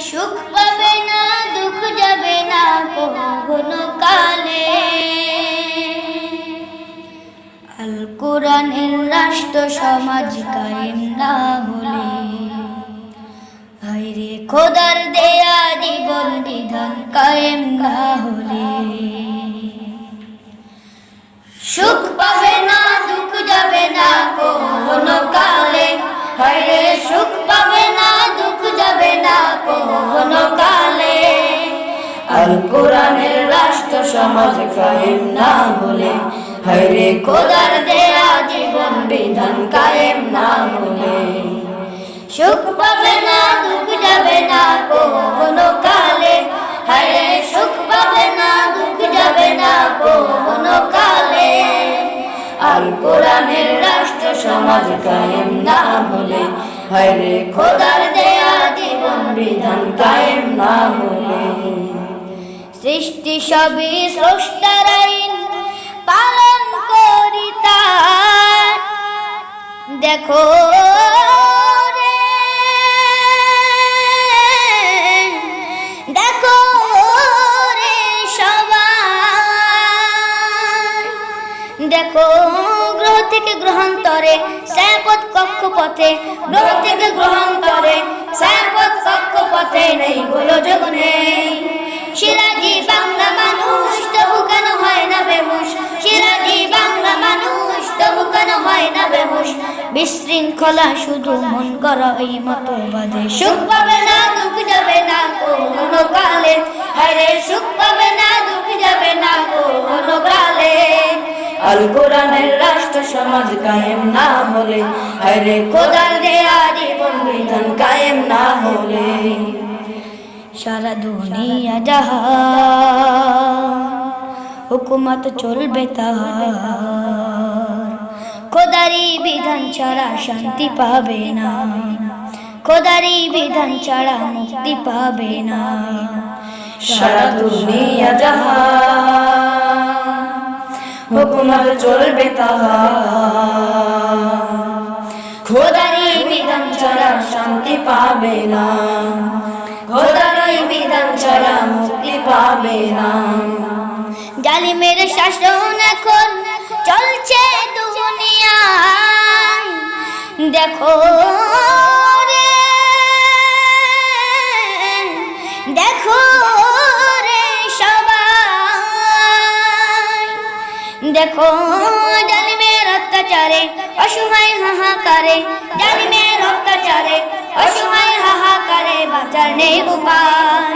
সুখ পাবে না, দুঃখ যাবে না কোনো কালে। আল কোরআনের রাষ্ট্র সমাজ কায়েম না হলে, হায়রে খোদার দেয়া জীবন বিধান কায়েম না হলে, সুখ পাবে না, দুঃখ যাবে না কোনো কালে। হায়রে সুখ পাবে না, দুঃখ যাবে না কোনো কালে। আল কোরআনের রাষ্ট্র সমাজ কায়েম না হলে, হায়রে খোদার দেয়া জীবন বিধান কায়েম না হলে, সুখ পাবে না, দুঃখ যাবে না কোনো কালে। হায়রে সুখ পাবে না, দুঃখ যাবে না কোনো কালে। আল কোরআনের রাষ্ট্র সমাজ কায়েম না হলে, হায়রে খোদার দেয়া জীবন বিধান কায়েম না হলে, সৃষ্টি সবই স্রষ্টার আইন পালন করি তার। দেখো রে, দেখো রে সবাই, দেখো গ্রহ থেকে গ্রহান্তরে, ছায়াপথ কক্ষপথে, গ্রহ থেকে গ্রহান্তরে, ছায়াপথ কক্ষপথে নেই গোলযোগ নেই। সিরাজি বাংলা মানুষ তবু কেন হয় না বেহুশ, সিরাজি বাংলা মানুষ তবু কেন হয় না বেহুশ। বিশৃঙ্খলা শুধু মন করা এই মতবাদে, সুখ পাবে না, দুঃখ যাবে না কোনো কালে। হায়রে সুখ পাবে না, দুঃখ যাবে না কোনো কালে। আল কোরআনের রাষ্ট্র সমাজ কায়েম না হলে, হায়রে খোদার দেয়া জীবন বিধান কায়েম না হলে, সারা দুনিয়া জাহান হুকুমত চলবে তাহার। খোদারি বিধান ছাড়া শান্তি পাবে না, খোদারি বিধান ছাড়া মুক্তি পাবে না। সারা দুনিয়া জাহান হুকুমত চলবে তাহার। খোদারি বিধান ছাড়া শান্তি পাবে না, খোদারি বিধান ছাড়া মুক্তি পাবে না। জালিমের শাসন এখন চলছে দুনিয়ায়, দেখো রে, দেখো রে সবাই, দেখো জালিমের অত্যাচারে অসহায় হাহাকারে, জালিমের অত্যাচারে অসহায় হাহাকারে বাঁচার নেই উপায়।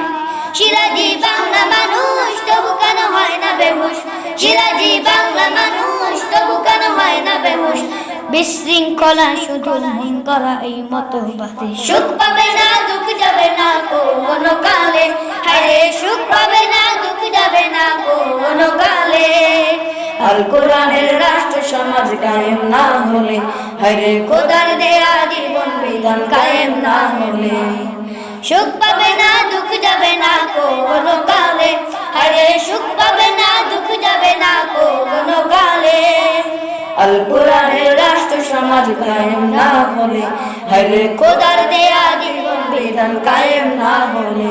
সিরাজি বাংলা মানুষ তবু কেন হয় না বেহুশ, সিরাজি বাংলা মানুষ তবু কেন হয় না বেহুশ। বিশৃঙ্খলা শুধু মন করা এই মতবাদে, সুখ পাবে না, দুঃখ যাবে না কোনো কালে। হায়রে সুখ পাবে না, দুঃখ যাবে না কোনো কালে। আল কোরআনের রাষ্ট্র সমাজ কায়েম না হলে, হায়রে খোদার দেয়া জীবন বিধান কায়েম না হলে, সুখ পাবে না, দুঃখ যাবে না কোনো কালে। হায়রে সুখ পাবে না, দুঃখ যাবে না কোনো কালে। আল কোরআনের রাষ্ট্র সমাজ কায়েম না হলে, হায়রে খোদার দেয়া জীবন বিধান কায়েম না হলে,